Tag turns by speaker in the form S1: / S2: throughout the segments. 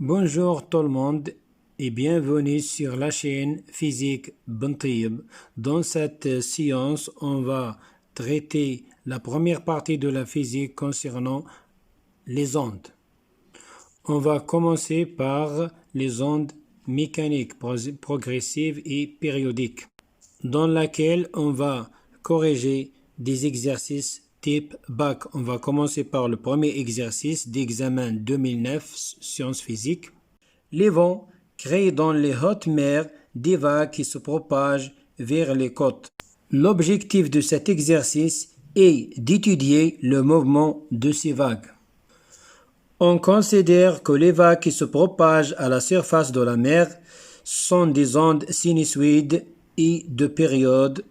S1: Bonjour tout le monde et bienvenue sur la chaîne Physique Ben Taïeb. Dans cette séance, on va traiter la première partie de la physique concernant les ondes. On va commencer par les ondes mécaniques progressives et périodiques, dans laquelle on va corriger des exercices type bac. On va commencer par le premier exercice d'examen 2009, sciences physiques. Les vents créent dans les hautes mers des vagues qui se propagent vers les côtes. L'objectif de cet exercice est d'étudier le mouvement de ces vagues. On considère que les vagues qui se propagent à la surface de la mer sont des ondes sinusoïdes et de période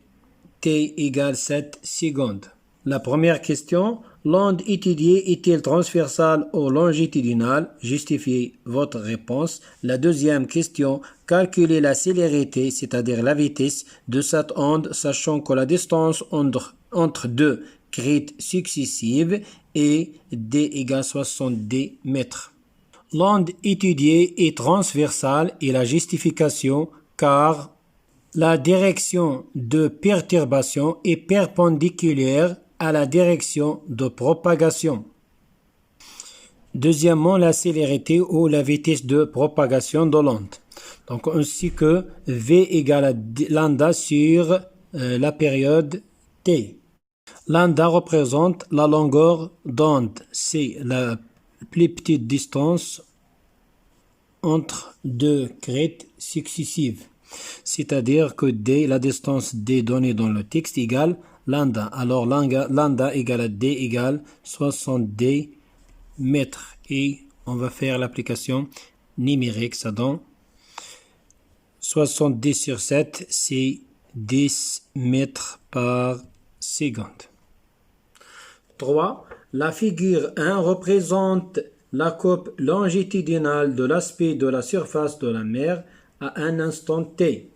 S1: t égale 7 secondes. La première question, l'onde étudiée est-elle transversale ou longitudinale? Justifiez votre réponse. La deuxième question, calculez la célérité, c'est-à-dire la vitesse de cette onde, sachant que la distance entre deux crêtes successives est d égale 70 mètres. L'onde étudiée est transversale et la justification car la direction de perturbation est perpendiculaire à la direction de propagation. Deuxièmement, la célérité ou la vitesse de propagation de l'onde. Donc, ainsi que V égale à lambda sur la période T. Lambda représente la longueur d'onde. C'est la plus petite distance entre deux crêtes successives. C'est-à-dire que D, la distance D donnée dans le texte égale lambda. Alors lambda égale à D égale 70 mètres. Et on va faire l'application numérique. Ça donne 70 sur 7, c'est 10 mètres par seconde. 3. La figure 1 représente la coupe longitudinale de l'aspect de la surface de la mer à un instant t.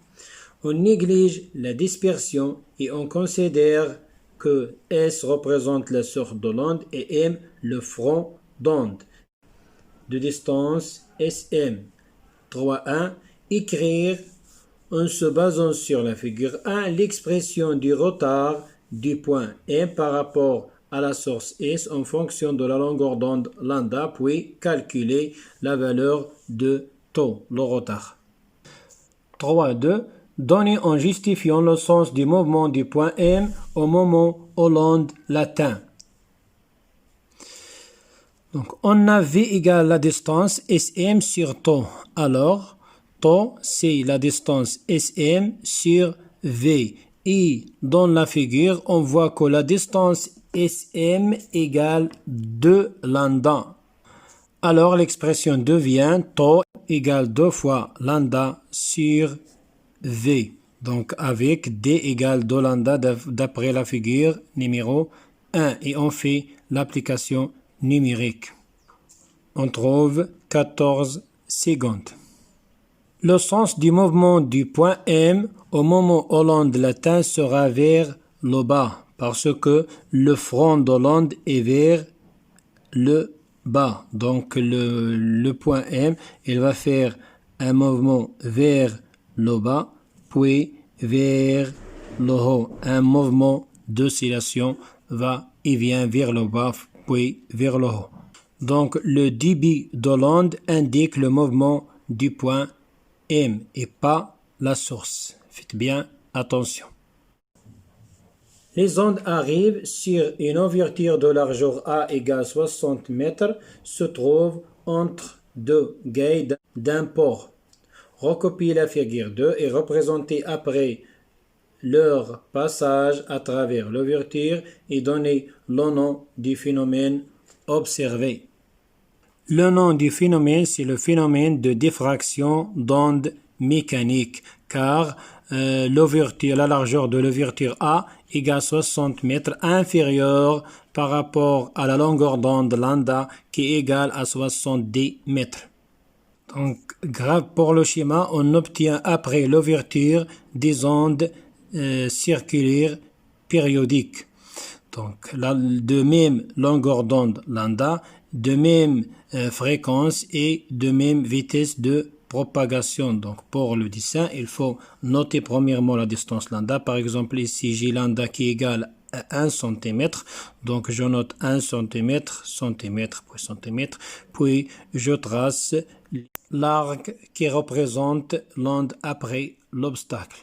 S1: On néglige la dispersion et on considère que S représente la source de l'onde et M le front d'onde de distance SM. 3.1. Écrire en se basant sur la figure 1 l'expression du retard du point M par rapport à la source S en fonction de la longueur d'onde lambda, puis calculer la valeur de taux, le retard. 3.2. Donner en justifiant le sens du mouvement du point M au moment où l'onde l'atteint. Donc, on a V égale la distance SM sur taux. Alors, taux, c'est la distance SM sur V. Et dans la figure, on voit que la distance SM égale 2 lambda. Alors, l'expression devient taux égale 2 fois lambda sur V. Donc, avec D égale 2 lambda d'après la figure numéro 1. Et on fait l'application numérique. On trouve 14 secondes. Le sens du mouvement du point M au moment où l'onde l'atteint sera vers le bas parce que le front de l'onde est vers le bas. Donc le point M, il va faire un mouvement vers le bas, puis vers le haut. Un mouvement d'oscillation va et vient vers le bas, puis vers le haut. Donc le débit de l'onde indique le mouvement du point M et pas la source. Faites bien attention. Les ondes arrivent sur une ouverture de largeur A égale 60 mètres, se trouvent entre deux guides d'un port. Recopiez la figure 2 et représentez après leur passage à travers l'ouverture et donnez le nom du phénomène observé. Le nom du phénomène, c'est le phénomène de diffraction d'ondes mécaniques, car la largeur de l'ouverture A égale 60 mètres inférieure par rapport à la longueur d'onde lambda qui est égale à 70 mètres. Donc, pour le schéma, on obtient après l'ouverture des ondes circulaires périodiques. Donc, de même longueur d'onde lambda, de même fréquence et de même vitesse de propagation. Donc pour le dessin, il faut noter premièrement la distance lambda. Par exemple, ici j'ai lambda qui est égal à 1 cm. Donc je note 1 cm, centimètre, puis centimètre. Puis je trace l'arc qui représente l'onde après l'obstacle.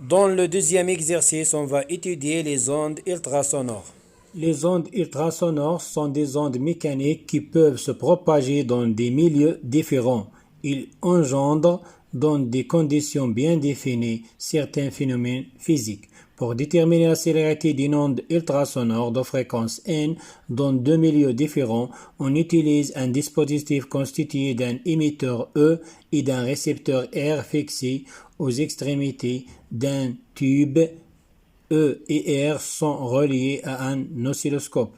S1: Dans le deuxième exercice, on va étudier les ondes ultrasonores. Les ondes ultrasonores sont des ondes mécaniques qui peuvent se propager dans des milieux différents. Ils engendrent, dans des conditions bien définies, certains phénomènes physiques. Pour déterminer la célérité d'une onde ultrasonore de fréquence n dans deux milieux différents, on utilise un dispositif constitué d'un émetteur E et d'un récepteur R fixé aux extrémités d'un tube. E et R sont reliés à un oscilloscope.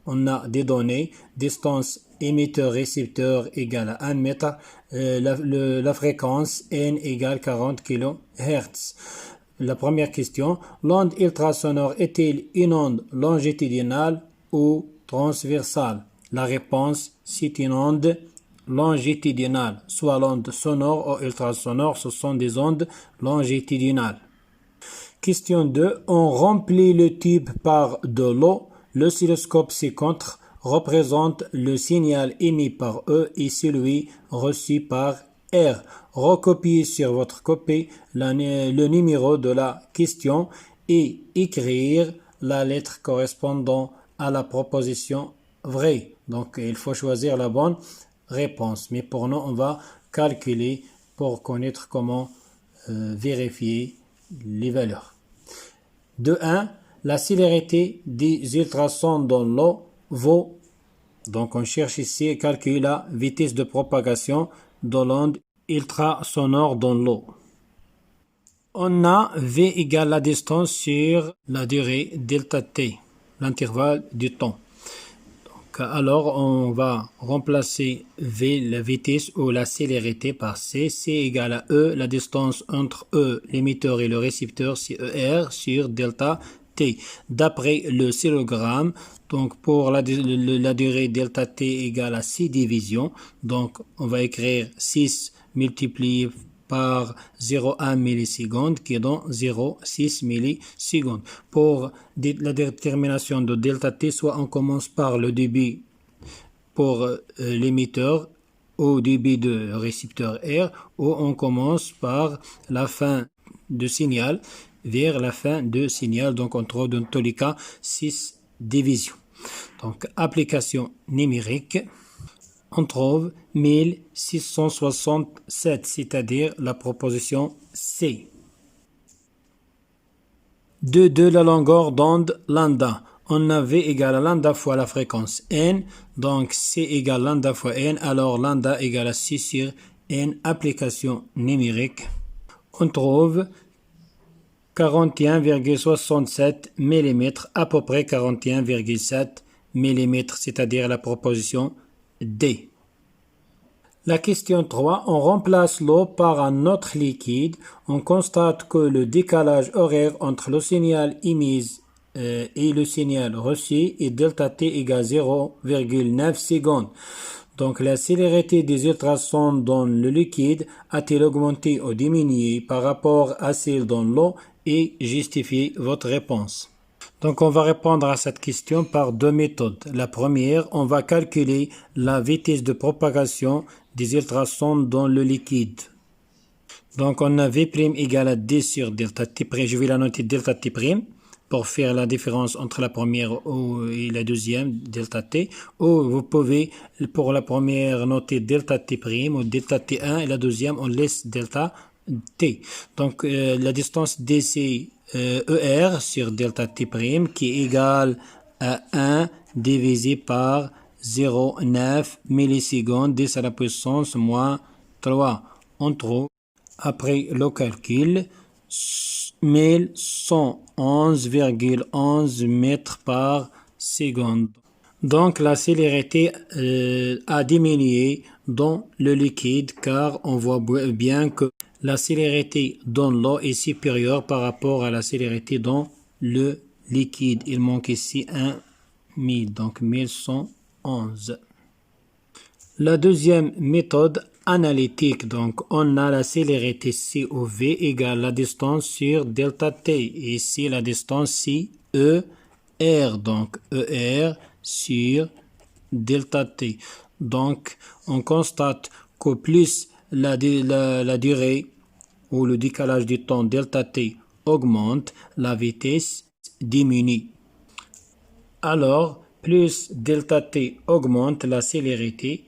S1: On a des données, distance émetteur-récepteur égale à 1 mètre, la fréquence n égale 40 kHz. La première question, l'onde ultrasonore est-elle une onde longitudinale ou transversale? La réponse, c'est une onde longitudinale. Soit l'onde sonore ou ultrasonore, ce sont des ondes longitudinales. Question 2. On remplit le tube par de l'eau. L'oscilloscope ci-contre représente le signal émis par E et celui reçu par R. Recopiez sur votre copie le numéro de la question et écrire la lettre correspondant à la proposition vraie. Donc, il faut choisir la bonne réponse. Mais pour nous, on va calculer pour connaître comment vérifier les valeurs. De 1, la célérité des ultrasons dans l'eau vaut, donc on cherche ici à calculer la vitesse de propagation de l'onde ultrasonore dans l'eau. On a V égale la distance sur la durée delta t, l'intervalle du temps. Alors, on va remplacer V, la vitesse ou la célérité par C. C égale à E, la distance entre E, l'émetteur et le récepteur, c'est ER sur delta T. D'après le oscillogramme, donc pour la durée delta T égale à 6 divisions. Donc, on va écrire 6 multiplié par 0,1 milliseconde qui est dans 0,6 millisecondes. Pour la détermination de delta t, soit on commence par le débit pour l'émetteur au débit de récepteur R, ou on commence par la fin de signal vers la fin de signal. Donc on trouve dans tous les cas 6 divisions. Donc application numérique. On trouve 1667, c'est-à-dire la proposition C. De la longueur d'onde lambda. On a V égale à lambda fois la fréquence n, donc C égale lambda fois n, alors lambda égale à 6 sur n, application numérique. On trouve 41,67 mm, à peu près 41,7 mm, c'est-à-dire la proposition D. La question 3, on remplace l'eau par un autre liquide. On constate que le décalage horaire entre le signal émis et le signal reçu est delta t égale 0,9 secondes. Donc la célérité des ultrasons dans le liquide a-t-elle augmenté ou diminué par rapport à celle dans l'eau, et justifiez votre réponse. Donc on va répondre à cette question par deux méthodes. La première, on va calculer la vitesse de propagation des ultrasons dans le liquide. Donc on a V' égale à D sur delta T'. Je vais la noter delta T' pour faire la différence entre la première et la deuxième delta T. Ou vous pouvez pour la première noter delta T' ou delta T1 et la deuxième on laisse delta T. Donc la distance DC ER sur delta T' qui est égal à 1 divisé par 0,9 millisecondes 10 à la puissance moins 3. On trouve, après le calcul, 1111,11 mètres par seconde. Donc la célérité a diminué dans le liquide car on voit bien que la célérité dans l'eau est supérieure par rapport à la célérité dans le liquide. Il manque ici un 1000, donc 1111. La deuxième méthode analytique, donc on a la célérité COV égale la distance sur delta T. Et ici la distance c'est ER, donc ER sur delta T. Donc on constate que plus la durée ou le décalage du temps delta T augmente, la vitesse diminue. Alors, plus delta T augmente, la célérité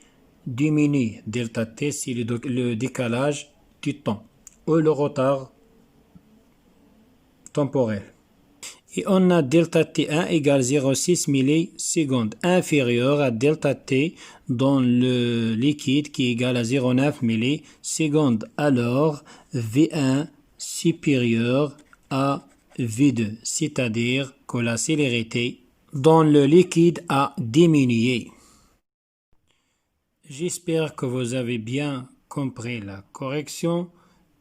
S1: diminue. Delta T, c'est le décalage du temps ou le retard temporel. Et on a delta T1 égale 0,6 millisecondes, inférieur à delta T dans le liquide qui est égal à 0,9 millisecondes. Alors, V1 supérieur à V2, c'est-à-dire que la célérité dans le liquide a diminué. J'espère que vous avez bien compris la correction.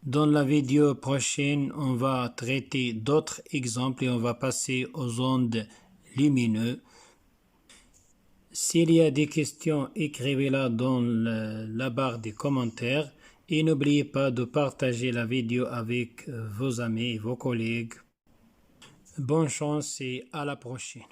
S1: Dans la vidéo prochaine, on va traiter d'autres exemples et on va passer aux ondes lumineuses. S'il y a des questions, écrivez-la dans la barre des commentaires et n'oubliez pas de partager la vidéo avec vos amis et vos collègues. Bonne chance et à la prochaine.